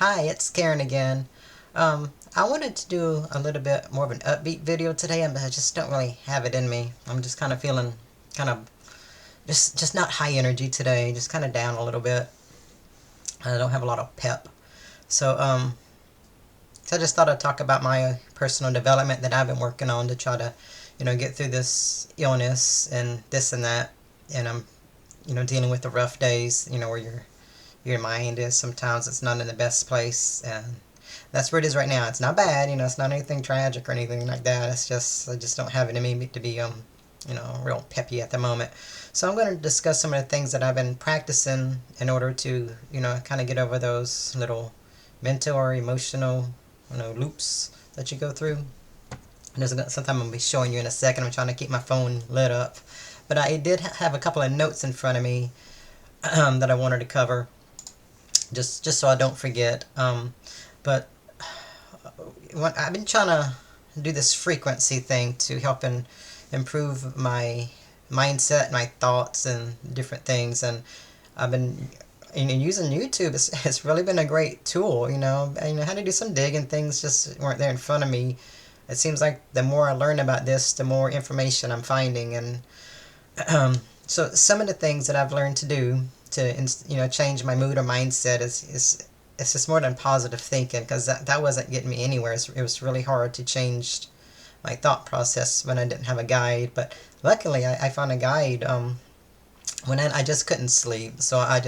Hi, it's Karen again. I wanted to do a little bit more of an upbeat video today, but I just don't really have it in me. I'm just kind of feeling kind of just not high energy today, just kind of down a little bit. I don't have a lot of pep. So, so I just thought I'd talk about my personal development that I've been working on to try to, get through this illness and this and that. And I'm, dealing with the rough days, where your mind is sometimes it's not in the best place, and that's where it is right now. It's not bad, it's not anything tragic or anything like that. It's just I just don't have it in me to be real peppy at the moment. So I'm going to discuss some of the things that I've been practicing in order to kind of get over those little mental or emotional loops that you go through. And there's something I'm going to be showing you in a second. I'm trying to keep my phone lit up, but I did have a couple of notes in front of me that I wanted to cover, just so I don't forget. But I've been trying to do this frequency thing to help improve my mindset, my thoughts, and different things. And I've been using YouTube. It's really been a great tool. I had to do some digging. Things just weren't there in front of me. It seems like the more I learn about this, the more information I'm finding. And so some of the things that I've learned to do to change my mood or mindset is it's just more than positive thinking, because that wasn't getting me anywhere. It was really hard to change my thought process when I didn't have a guide. But luckily I found a guide when I just couldn't sleep. So I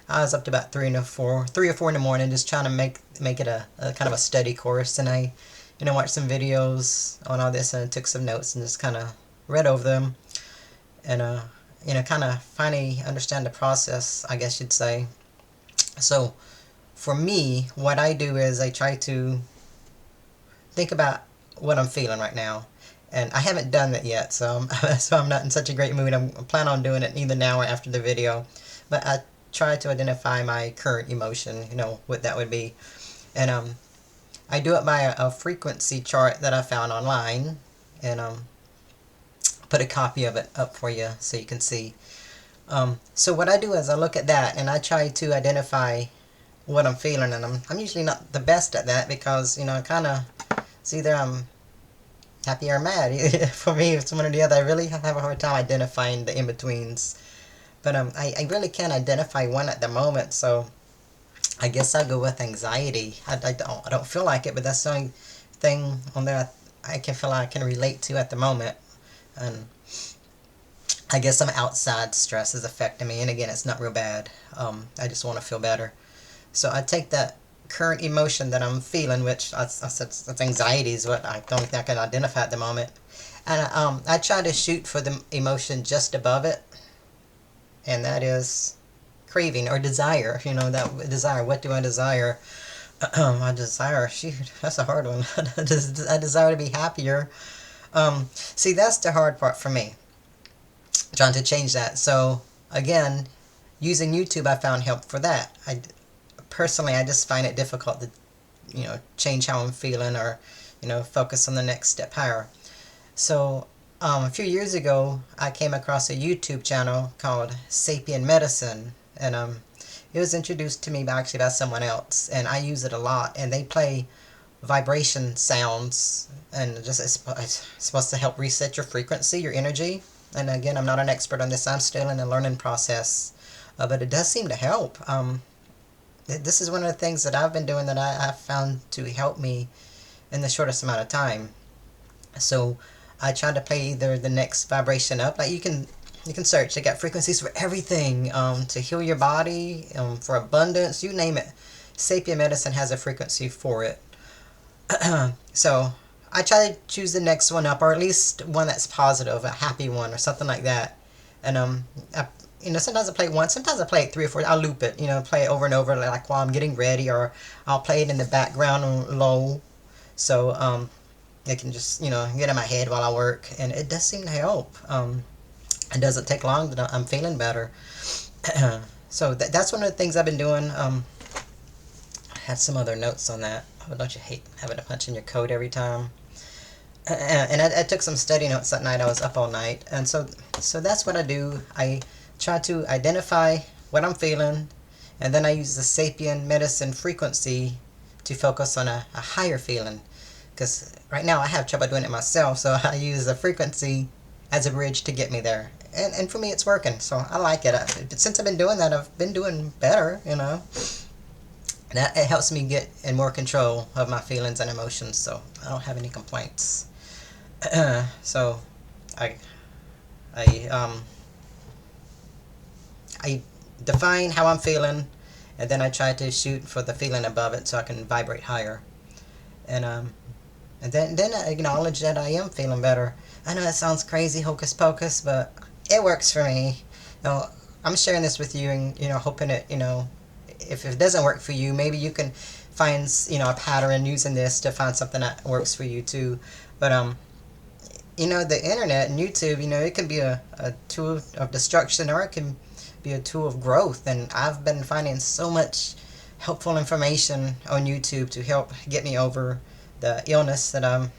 was up to about 3 or 4 in the morning, just trying to make it a kind of a study course. And I watched some videos on all this, and I took some notes and just kind of read over them, and kind of finally understand the process, I guess you'd say. So for me, what I do is I try to think about what I'm feeling right now. And I haven't done that yet, so I'm not in such a great mood. I'm planning on doing it either now or after the video. But I try to identify my current emotion, what that would be. And I do it by a frequency chart that I found online, and put a copy of it up for you so you can see. So what I do is I look at that and I try to identify what I'm feeling, and I'm usually not the best at that, because kind of it's either I'm happy or mad. For me, it's one or the other. I really have a hard time identifying the in-betweens, but I really can't identify one at the moment. So I guess I'll go with anxiety. I don't feel like it, but that's the only thing on there I can feel I can relate to at the moment. And I guess some outside stress is affecting me, and again, it's not real bad. I just want to feel better. So I take that current emotion that I'm feeling, which that's anxiety, is what I don't think I can identify at the moment. And I try to shoot for the emotion just above it, and that is craving or desire. That desire. What do I desire? I desire, shoot, that's a hard one. I desire to be happier. See, that's the hard part for me, trying to change that. So again, using YouTube I found help for that. Personally, I just find it difficult to change how I'm feeling, or focus on the next step higher. So a few years ago I came across a YouTube channel called Sapien Medicine, and it was introduced to me by someone else, and I use it a lot. And they play vibration sounds, and it's supposed to help reset your frequency, your energy. And again, I'm not an expert on this. I'm still in the learning process, but it does seem to help. This is one of the things that I've been doing that I've found to help me in the shortest amount of time. So I try to play either the next vibration up. Like you can search. They got frequencies for everything, to heal your body, for abundance, you name it. Sapien Medicine has a frequency for it. So I try to choose the next one up, or at least one that's positive, a happy one, or something like that. And sometimes I play it once, sometimes I play it 3 or 4. I'll loop it, play it over and over, like while I'm getting ready, or I'll play it in the background on low, so it can just get in my head while I work, and it does seem to help. It doesn't take long that I'm feeling better. So that's one of the things I've been doing. I had some other notes on that. Oh, don't you hate having to punch in your code every time? And I took some study notes that night. I was up all night, and so that's what I do. I try to identify what I'm feeling, And then I use the sapien medicine frequency to focus on a higher feeling. Because right now I have trouble doing it myself, so I use the frequency as a bridge to get me there. And for me, it's working, so I like it. Since I've been doing that, I've been doing better, you know. That it helps me get in more control of my feelings and emotions, so I don't have any complaints. So I I I define how I'm feeling, and then I try to shoot for the feeling above it so I can vibrate higher. And then I acknowledge that I am feeling better. I know that sounds crazy, hocus pocus, but it works for me. You know, I'm sharing this with you, and hoping it, if it doesn't work for you, maybe you can find a pattern using this to find something that works for you too. But the internet and YouTube, it can be a tool of destruction, or it can be a tool of growth. And I've been finding so much helpful information on YouTube to help get me over the illness that I'm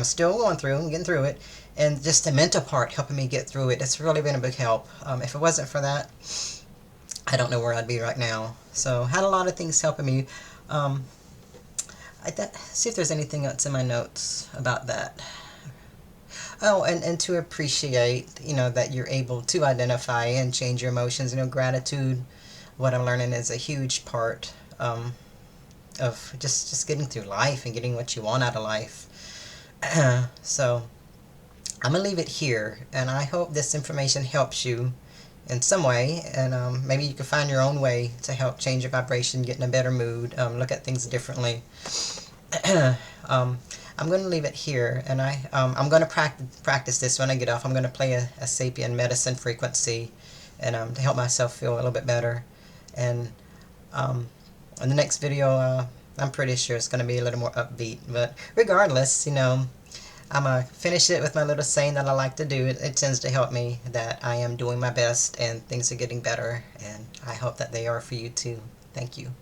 still going through and getting through it, and just the mental part helping me get through it. It's really been a big help. If it wasn't for that, I don't know where I'd be right now. So had a lot of things helping me. See if there's anything else in my notes about that. Oh, and to appreciate, that you're able to identify and change your emotions. Gratitude, what I'm learning, is a huge part of just getting through life and getting what you want out of life. So I'm going to leave it here, and I hope this information helps you in some way, and maybe you can find your own way to help change your vibration, get in a better mood, look at things differently. I'm going to leave it here, and I'm going to practice this when I get off. I'm going to play a sapien medicine frequency, and to help myself feel a little bit better. And in the next video, I'm pretty sure it's going to be a little more upbeat. But regardless, I'm going to finish it with my little saying that I like to do. It tends to help me that I am doing my best and things are getting better. And I hope that they are for you too. Thank you.